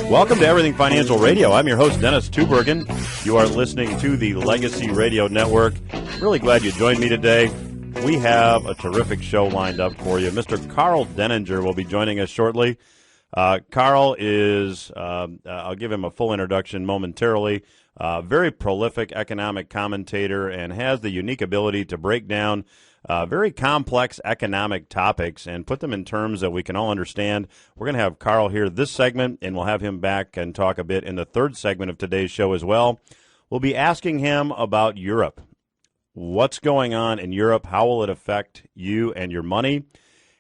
Welcome to Everything Financial Radio. I'm your host, Dennis Tubbergen. You are listening to the Legacy Radio Network. Really glad you joined me today. We have a terrific show lined up for you. Mr. Karl Denninger will be joining us shortly. Karl is, I'll give him a full introduction momentarily, very prolific economic commentator and has the unique ability to break down very complex economic topics and put them in terms that we can all understand. We're going to have Karl here this segment, and we'll have him back and talk a bit in the third segment of today's show as well. We'll be asking him about Europe. What's going on in Europe? How will it affect you and your money?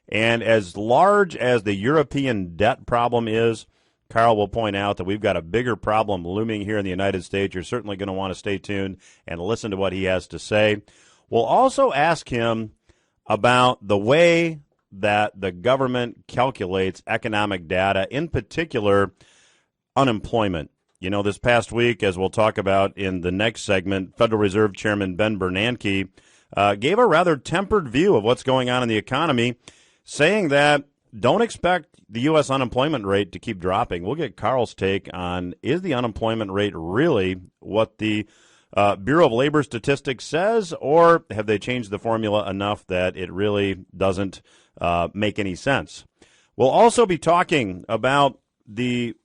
And as large as the European debt problem is, Karl will point out that we've got a bigger problem looming here in the United States. You're certainly going to want to stay tuned and listen to what he has to say. We'll also ask him about the way that the government calculates economic data, in particular unemployment. You know, this past week, as we'll talk about in the next segment, Federal Reserve Chairman Ben Bernanke gave a rather tempered view of what's going on in the economy, saying that don't expect the U.S. unemployment rate to keep dropping. We'll get Karl's take on, is the unemployment rate really what the Bureau of Labor Statistics says, or have they changed the formula enough that it really doesn't make any sense? We'll also be talking about the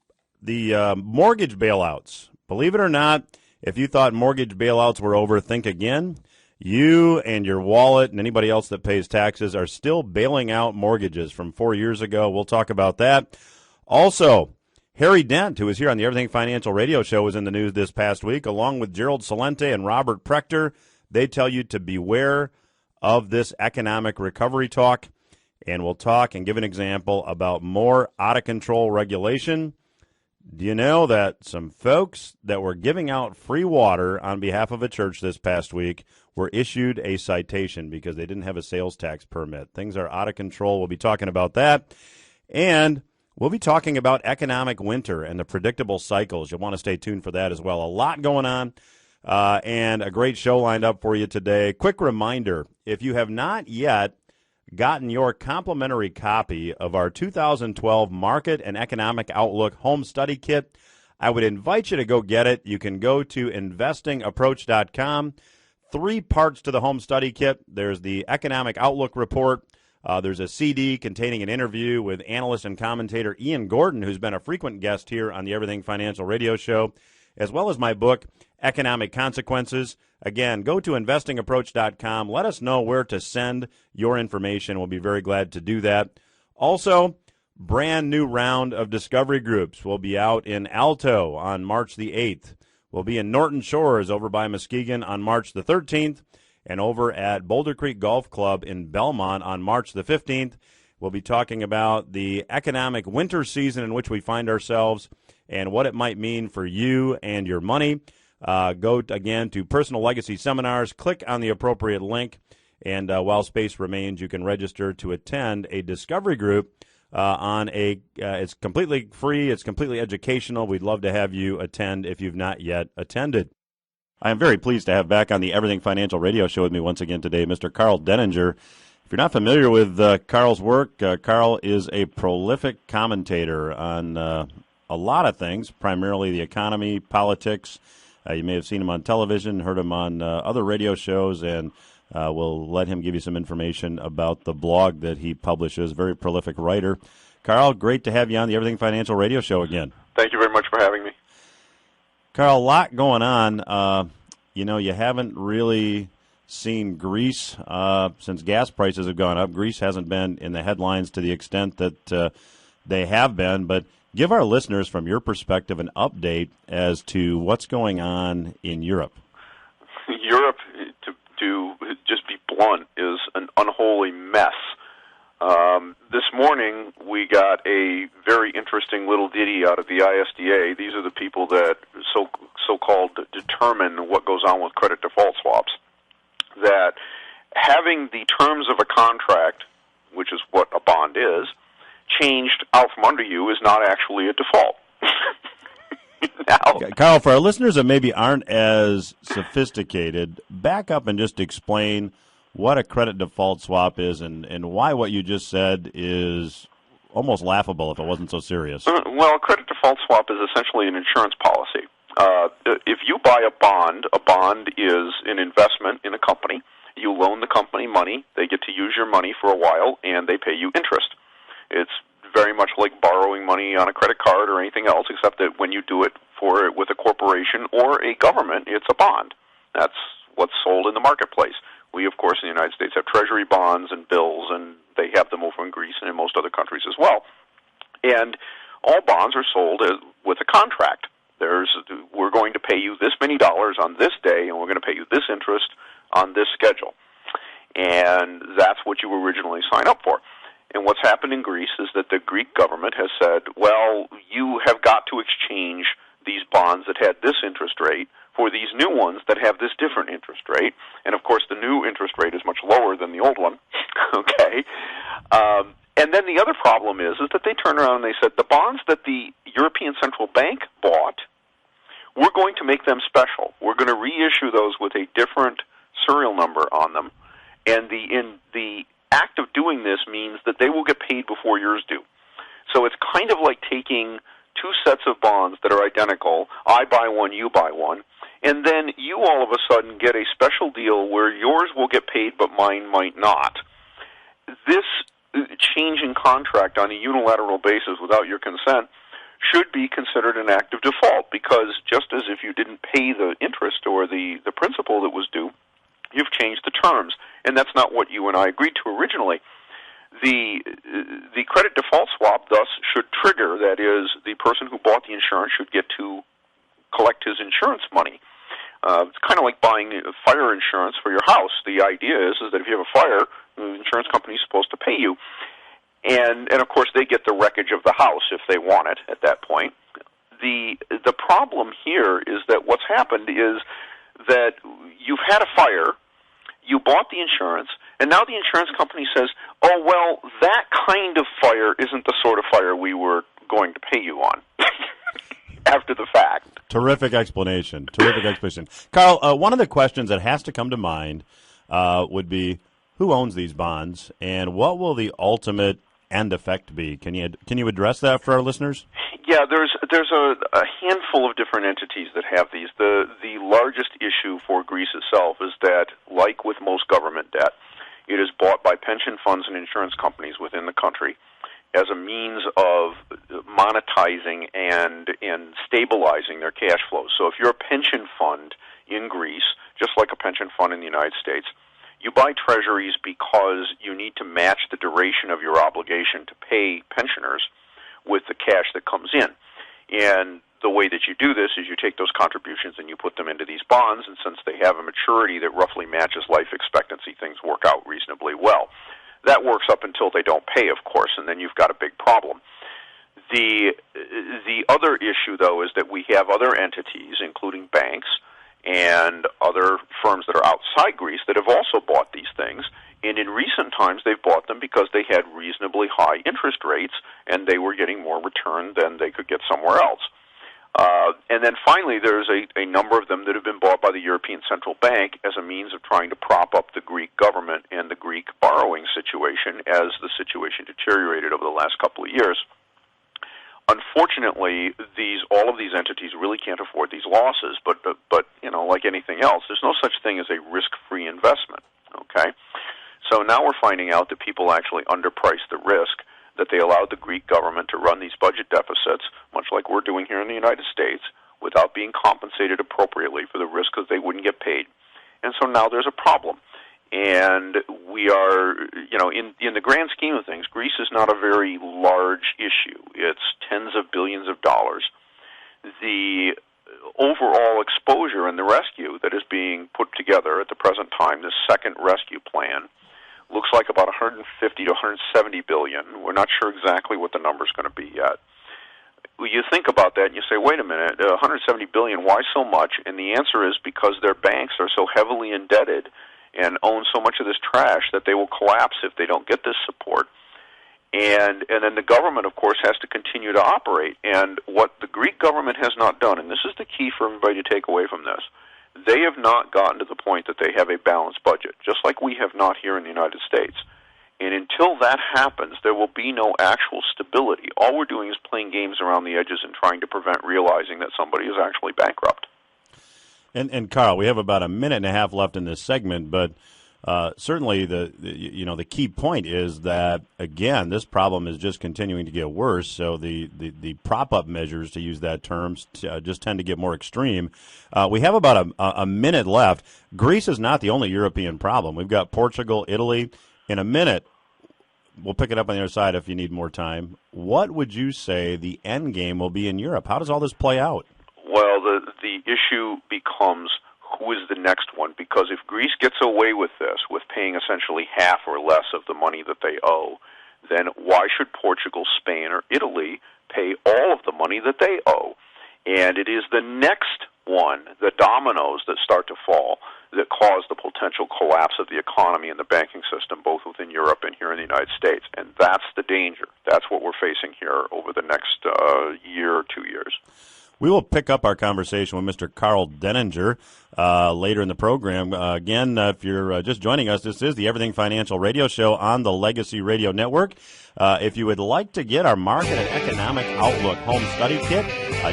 mortgage bailouts. Believe it or not, if you thought mortgage bailouts were over, think again. You and your wallet and anybody else that pays taxes are still bailing out mortgages from 4 years ago. We'll talk about that. Also, Harry Dent, who was here on the Everything Financial Radio Show, was in the news this past week, along with Gerald Celente and Robert Prechter. They tell you to beware of this economic recovery talk, and we'll talk and give an example about more out-of-control regulation. Do you know that some folks that were giving out free water on behalf of a church this past week were issued a citation because they didn't have a sales tax permit? Things are out of control. We'll be talking about that. And we'll be talking about economic winter and the predictable cycles. You'll want to stay tuned for that as well. A lot going on and a great show lined up for you today. Quick reminder, if you have not yet gotten your complimentary copy of our 2012 Market and Economic Outlook Home Study Kit, I would invite you to go get it. You can go to investingapproach.com. 3 parts to the Home Study Kit. There's the Economic Outlook Report. There's a CD containing an interview with analyst and commentator Ian Gordon, who's been a frequent guest here on the Everything Financial Radio Show, as well as my book, Economic Consequences. Again, go to investingapproach.com. Let us know where to send your information. We'll be very glad to do that. Also, brand new round of discovery groups will be out in Alto on March the 8th. We'll be in Norton Shores over by Muskegon on March the 13th, and over at Boulder Creek Golf Club in Belmont on March the 15th. We'll be talking about the economic winter season in which we find ourselves and what it might mean for you and your money. Go, again, to Personal Legacy Seminars, click on the appropriate link, and while space remains, you can register to attend a discovery group it's completely free, it's completely educational. We'd love to have you attend if you've not yet attended. I am very pleased to have back on the Everything Financial Radio Show with me once again today, Mr. Karl Denninger. If you're not familiar with Karl's work, Karl is a prolific commentator on a lot of things, primarily the economy, politics. You may have seen him on television, heard him on other radio shows, and we'll let him give you some information about the blog that he publishes. Very prolific writer. Karl, great to have you on the Everything Financial Radio Show again. Thank you very much for having me. Karl, a lot going on. You haven't really seen Greece since gas prices have gone up. Greece hasn't been in the headlines to the extent that they have been, but give our listeners, from your perspective, an update as to what's going on in Europe. Europe, to just be blunt, is an unholy mess. This morning, we got a very interesting little ditty out of the ISDA. These are the people that so-called determine what goes on with credit default swaps. That having the terms of a contract, which is what a bond is, changed out from under you is not actually a default. Now, Karl, for our listeners that maybe aren't as sophisticated, back up and just explain what a credit default swap is and why what you just said is almost laughable if it wasn't so serious. Well, a credit default swap is essentially an insurance policy. If you buy a bond is an investment in a company. You loan the company money, they get to use your money for a while, and they pay you interest. It's very much like borrowing money on a credit card or anything else, except that when you do it with a corporation or a government, it's a bond. That's what's sold in the marketplace. We, of course, in the United States have treasury bonds and bills, and they have them over in Greece and in most other countries as well. And all bonds are sold with a contract. We're going to pay you this many dollars on this day, and we're going to pay you this interest on this schedule. And that's what you originally signed up for. And what's happened in Greece is that the Greek government has said, well, you have got to exchange these bonds that had this interest rate for these new ones that have this different interest rate. And, of course, the new interest rate is much lower than the old one. Okay? And then the other problem is that they turned around and they said, the bonds that the European Central Bank bought, we're going to make them special. We're going to reissue those with a different serial number on them. And the act of doing this means that they will get paid before yours do. So it's kind of like taking two sets of bonds that are identical. I buy one, you buy one. And then you all of a sudden get a special deal where yours will get paid but mine might not. This change in contract on a unilateral basis without your consent should be considered an act of default, because just as if you didn't pay the interest or the principal that was due, you've changed the terms. And that's not what you and I agreed to originally. The credit default swap thus should trigger, that is, the person who bought the insurance should get to collect his insurance money. It's kind of like buying fire insurance for your house. The idea is that if you have a fire, the insurance company is supposed to pay you. And of course, they get the wreckage of the house if they want it at that point. The problem here is that what's happened is that you've had a fire, you bought the insurance, and now the insurance company says, oh, well, that kind of fire isn't the sort of fire we were going to pay you on after the fact. Terrific explanation. Karl, one of the questions that has to come to mind would be, who owns these bonds, and what will the ultimate end effect be? Can you address that for our listeners? Yeah, there's a handful of different entities that have these. The largest issue for Greece itself is that, like with most government debt, it is bought by pension funds and insurance companies within the country as a means of monetizing and stabilizing their cash flows. So if you're a pension fund in Greece, just like a pension fund in the United States, you buy treasuries because you need to match the duration of your obligation to pay pensioners with the cash that comes in. And the way that you do this is you take those contributions and you put them into these bonds, and since they have a maturity that roughly matches life expectancy, things work out reasonably well. That works up until they don't pay, of course, and then you've got a big problem. The other issue, though, is that we have other entities, including banks and other firms that are outside Greece, that have also bought these things. And in recent times, they've bought them because they had reasonably high interest rates, and they were getting more return than they could get somewhere else. And then finally, there's a number of them that have been bought by the European Central Bank as a means of trying to prop up the Greek government and the Greek borrowing situation as the situation deteriorated over the last couple of years. Unfortunately, all of these entities really can't afford these losses, but like anything else, there's no such thing as a risk-free investment, okay? So now we're finding out that people actually underprice the risk, that they allowed the Greek government to run these budget deficits, much like we're doing here in the United States, without being compensated appropriately for the risk because they wouldn't get paid. And so now there's a problem. And we are, in the grand scheme of things, Greece is not a very large issue. It's tens of billions of dollars. The overall exposure and the rescue that is being put together at the present time, this second rescue plan, looks like about 150 to 170 billion. We're not sure exactly what the number's going to be yet. You think about that and you say, wait a minute, 170 billion, why so much? And the answer is because their banks are so heavily indebted and own so much of this trash that they will collapse if they don't get this support. And then the government, of course, has to continue to operate. And what the Greek government has not done, and this is the key for everybody to take away from this, they have not gotten to the point that they have a balanced budget, just like we have not here in the United States. And until that happens, there will be no actual stability. All we're doing is playing games around the edges and trying to prevent realizing that somebody is actually bankrupt. And Karl, we have about a minute and a half left in this segment, but certainly the key point is that, again, this problem is just continuing to get worse. So the prop-up measures, to use that term, just tend to get more extreme. We have about a minute left. Greece is not the only European problem. We've got Portugal, Italy. In a minute, we'll pick it up on the other side if you need more time. What would you say the end game will be in Europe? How does all this play out? Well, the issue becomes who is the next one, because if Greece gets away with this, with paying essentially half or less of the money that they owe, then why should Portugal, Spain, or Italy pay all of the money that they owe? And it is the next one, the dominoes that start to fall, that cause the potential collapse of the economy and the banking system, both within Europe and here in the United States. And that's the danger. That's what we're facing here over the next year or 2 years. We will pick up our conversation with Mr. Karl Denninger later in the program. Again, if you're just joining us, this is the Everything Financial Radio Show on the Legacy Radio Network. If you would like to get our Market and Economic Outlook Home Study Kit,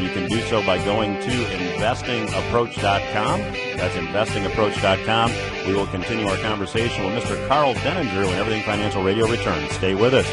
you can do so by going to investingapproach.com. That's investingapproach.com. We will continue our conversation with Mr. Karl Denninger when Everything Financial Radio returns. Stay with us.